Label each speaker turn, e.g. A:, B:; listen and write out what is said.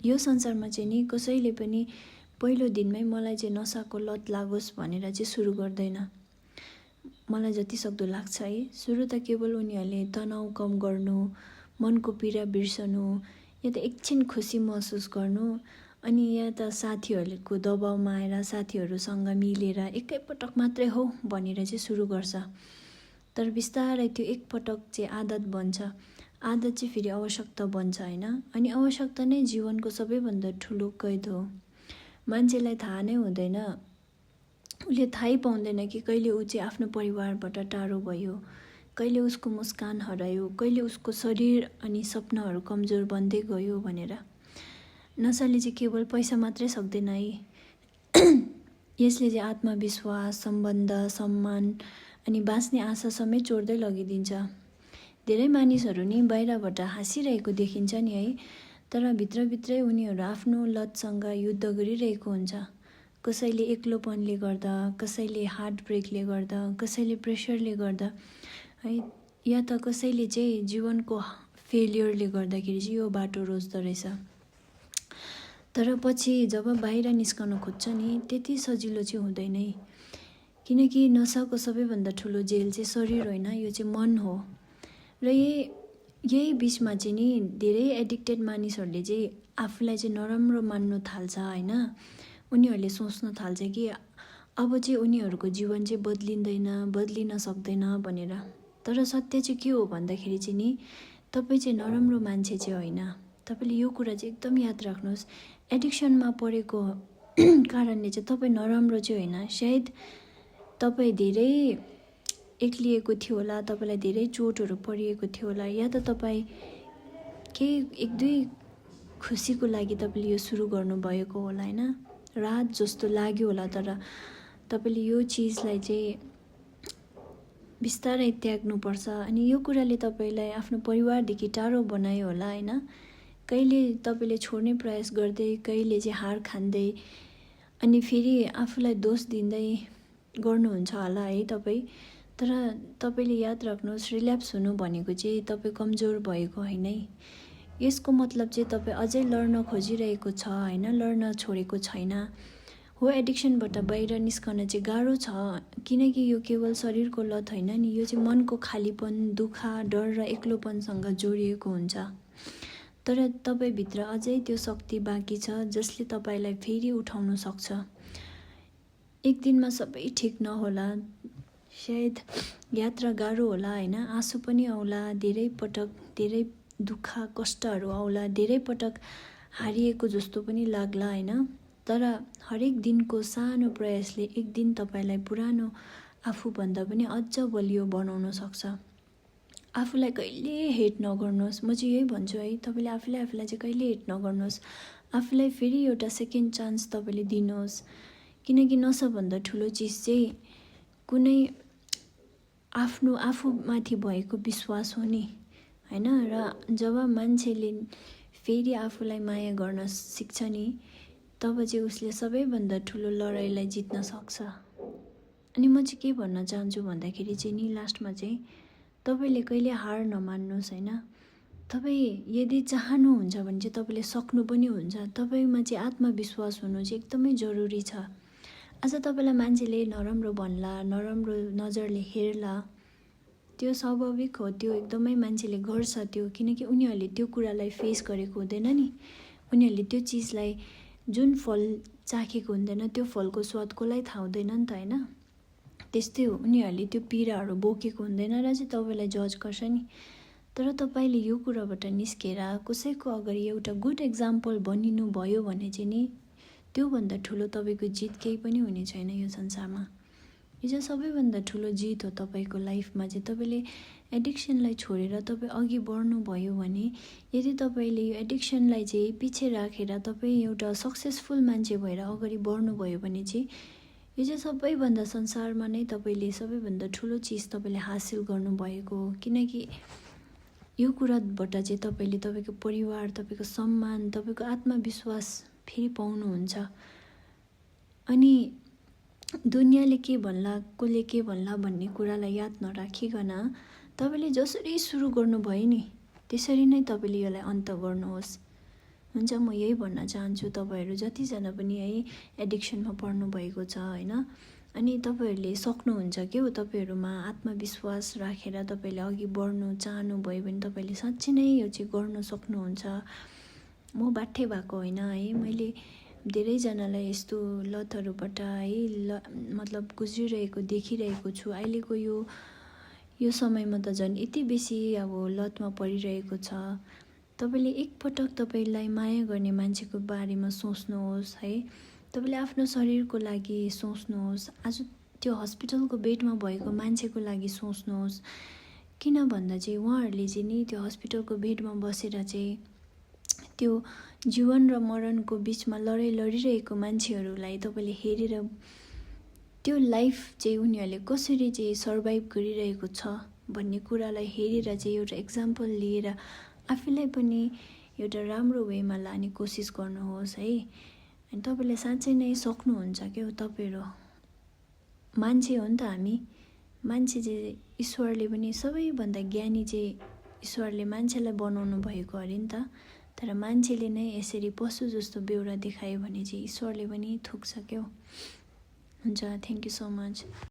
A: यो संसारमा चाहिँ नि कसैले पनि पहिलो दिनमै मलाई चाहिँ नसाको लत लागोस् भनेर चाहिँ सुरु गर्दैन। मलाई जति सक्दो लाग्छ है, सुरु त केवल उनीहरूले तनाउ कम गर्नु, मनको पीडा बिर्सनु, या त एकछिन खुसी महसुस गर्नु, अनि या त साथीहरूको दबाउमा आएर साथीहरूसँग मिलेर एकैपटक मात्रै हो भनेर चाहिँ सुरु गर्छ। तर बिस्तारै त्यो एकपटक चाहिँ आदत बन्छ। आदत चाहिँ फेरि आवश्यकता बन्छ होइन। अनि आवश्यकता नै जीवनको सबैभन्दा ठुलो कैद हो। मान्छेलाई थाहा नै हुँदैन, उसले थाहै पाउँदैन कि कहिले ऊ चाहिँ आफ्नो परिवारबाट टाढो भयो, कहिले उसको मुस्कान हरायो, कहिले उसको शरीर अनि सपनाहरू कमजोर बन्दै गयो भनेर। नसाले चाहिँ केवल पैसा मात्रै सक्दैन है, यसले चाहिँ आत्मविश्वास, सम्बन्ध, सम्मान अनि बाँच्ने आशा समेत चोर्दै लगिदिन्छ। धेरै मानिसहरू नि बाहिरबाट हाँसिरहेको देखिन्छ नि है, तर भित्रभित्रै उनीहरू आफ्नो लतसँग युद्ध गरिरहेको हुन्छ। कसैले एक्लोपनले गर्दा, कसैले हार्ट ब्रेकले गर्दा, कसैले प्रेसरले गर्दा है, या त कसैले चाहिँ जीवनको फेलियरले गर्दाखेरि चाहिँ यो बाटो रोज्दो रहेछ। तर पछि जब बाहिर निस्कन खोज्छ नि, त्यति सजिलो चाहिँ हुँदैन है। किनकि नसाको सबैभन्दा ठुलो जेल चाहिँ शरीर होइन, यो चाहिँ मन हो। र यही बिचमा चाहिँ नि धेरै एडिक्टेड मानिसहरूले चाहिँ आफूलाई चाहिँ नराम्रो मान्नु थाल्छ होइन। उनीहरूले सोच्न थाल्छ कि अब चाहिँ उनीहरूको जीवन चाहिँ बदलिन सक्दैन भनेर। तर सत्य चाहिँ के हो भन्दाखेरि चाहिँ नि, तपाईँ चाहिँ नराम्रो मान्छे चाहिँ होइन। तपाईँले यो कुरा चाहिँ एकदम याद राख्नुहोस्। एडिक्सनमा परेको कारणले चाहिँ तपाईँ नराम्रो चाहिँ होइन। सायद तपाईँ धेरै एक्लिएको थियो होला, तपाईँलाई धेरै चोटहरू परिएको थियो होला, या त तपाईँ केही एक दुई खुसीको लागि तपाईँले यो सुरु गर्नुभएको होला होइन। रात जस्तो लाग्यो होला, तर तपाईँले यो चिजलाई चाहिँ बिस्तारै त्याग्नुपर्छ। अनि यो कुराले तपाईँलाई आफ्नो परिवारदेखि टाढो बनायो होला होइन। कहिले तपाईँले छोड्ने प्रयास गर्दै, कहिले चाहिँ हार खाँदै, अनि फेरि आफूलाई दोष दिँदै गर्नुहुन्छ होला है तपाईँ। तर तपाईँले याद राख्नुहोस्, रिल्याप्स हुनु भनेको चाहिँ तपाईँ कमजोर भएको होइन है। यसको मतलब चाहिँ तपाईँ अझै लड्न खोजिरहेको छ होइन, लड्न छोडेको छैन हो। एडिक्सनबाट बाहिर निस्कन चाहिँ गाह्रो छ, किनकि यो केवल शरीरको लत होइन नि, यो चाहिँ मनको खालीपन, दुःख, डर र एक्लोपनसँग जोडिएको हुन्छ। तर तपाईँभित्र अझै त्यो शक्ति बाँकी छ जसले तपाईँलाई फेरि उठाउन सक्छ। एक दिनमा सबै ठिक नहोला, सायद यात्रा गाह्रो होला होइन, आँसु पनि आउला, धेरै पटक धेरै दुःख कष्टहरू आउला, धेरै पटक हारिएको जस्तो पनि लाग्ला होइन। तर हरेक दिनको सानो प्रयासले एक दिन तपाईँलाई पुरानो आफूभन्दा पनि अझ बलियो बनाउन सक्छ। आफूलाई कहिले हेट नगर्नुहोस्, म चाहिँ यही भन्छु है। तपाईँले आफूलाई चाहिँ कहिले हेट नगर्नुहोस्। आफूलाई फेरि एउटा सेकेन्ड चान्स तपाईँले दिनुहोस्। किनकि नसाभन्दा ठुलो चिज चाहिँ कुनै आफूमाथि भएको विश्वास हो नि होइन। र जब मान्छेले फेरि आफूलाई माया गर्न सिक्छ नि, तब चाहिँ उसले सबैभन्दा ठुलो लडाइँलाई जित्न सक्छ। अनि म चाहिँ के भन्न चाहन्छु भन्दाखेरि चाहिँ नि, लास्टमा चाहिँ तपाईँले कहिले हार नमान्नुहोस् होइन। तपाईँ यदि चाहनुहुन्छ भने चाहिँ तपाईँले सक्नु पनि हुन्छ। तपाईँमा चाहिँ आत्मविश्वास हुनु चाहिँ एकदमै जरुरी छ। आज तपाईँलाई मान्छेले नराम्रो भन्ला, नराम्रो नजरले हेर्ला, त्यो स्वाभाविक हो, त्यो एकदमै मान्छेले गर्छ त्यो, किनकि उनीहरूले त्यो कुरालाई फेस गरेको हुँदैन नि। उनीहरूले त्यो चिजलाई जुन फल चाखेको हुँदैन, त्यो फलको स्वाद कसलाई थाहा हुँदैन नि त होइन। त्यस्तै हो, उनीहरूले त्यो पीडाहरू बोकेको हुँदैन र चाहिँ तपाईँलाई जज गर्छ नि। तर तपाईँले यो कुराबाट निस्केर कसैको अगाडि एउटा गुड एक्जाम्पल बनिनु भयो भने चाहिँ नि, त्योभन्दा ठुलो तपाईँको जित केही पनि हुने छैन यो संसारमा। यो चाहिँ सबैभन्दा ठुलो जित हो तपाईँको लाइफमा चाहिँ। तपाईँले एडिक्सनलाई छोडेर तपाईँ अघि बढ्नुभयो भने, यदि तपाईँले यो एडिक्सनलाई चाहिँ पछि राखेर तपाईँ एउटा सक्सेसफुल मान्छे भएर अगाडि बढ्नुभयो भने चाहिँ, यो चाहिँ सबैभन्दा संसारमा नै तपाईँले सबैभन्दा ठुलो चिज तपाईँले हासिल गर्नुभएको हो। किनकि यो कुराबाट चाहिँ तपाईँले तपाईँको परिवार, तपाईँको सम्मान, तपाईँको आत्मविश्वास फेरि पाउनुहुन्छ। अनि दुनियाँले के भन्ला, कसले के भन्ला भन्ने कुरालाई याद नराखिकन तपाईँले जसरी सुरु गर्नुभयो नि, त्यसरी नै तपाईँले यसलाई अन्त गर्नुहोस्। हुन्छ, म यही भन्न चाहन्छु तपाईँहरू जतिजना पनि है एडिक्सनमा पर्नु भएको छ होइन, अनि तपाईँहरूले सक्नुहुन्छ के हो, तपाईँहरूमा आत्मविश्वास राखेर तपाईँले अघि बढ्नु चाहनुभयो भने तपाईँले साँच्चै नै यो चाहिँ गर्नु सक्नुहुन्छ। म बाठे भएको होइन है, मैले धेरैजनालाई यस्तो लतहरूबाट है मतलब गुज्रिरहेको देखिरहेको छु। अहिलेको यो समयमा त झन् यति बेसी अब लतमा परिरहेको छ। तपाईँले एकपटक तपाईँलाई माया गर्ने मान्छेको बारेमा सोच्नुहोस् है, तपाईँले आफ्नो शरीरको लागि सोच्नुहोस्, आज त्यो हस्पिटलको बेडमा भएको मान्छेको लागि सोच्नुहोस्। किन भन्दा चाहिँ उहाँहरूले चाहिँ नि त्यो हस्पिटलको बेडमा बसेर चाहिँ त्यो जीवन र मरणको बिचमा लडाइँ लडिरहेको मान्छेहरूलाई तपाईँले हेरेर त्यो लाइफ चाहिँ उनीहरूले कसरी चाहिँ सर्भाइभ गरिरहेको छ भन्ने कुरालाई हेरेर चाहिँ एउटा एक्जाम्पल लिएर आफूलाई पनि एउटा राम्रो वेमा लाने कोसिस गर्नुहोस् है। अनि तपाईँले साँच्चै नै सक्नुहुन्छ क्या हो। तपाईँहरू मान्छे हो नि त, हामी मान्छे चाहिँ ईश्वरले पनि सबैभन्दा ज्ञानी चाहिँ ईश्वरले मान्छेलाई बनाउनु भएको अरे नि त। तर मान्छेले नै यसरी पशु जस्तो बेहोरा देखायो भने चाहिँ ईश्वरले पनि थुक्छ क्या हो। हुन्छ, थ्याङ्क यू सो मच।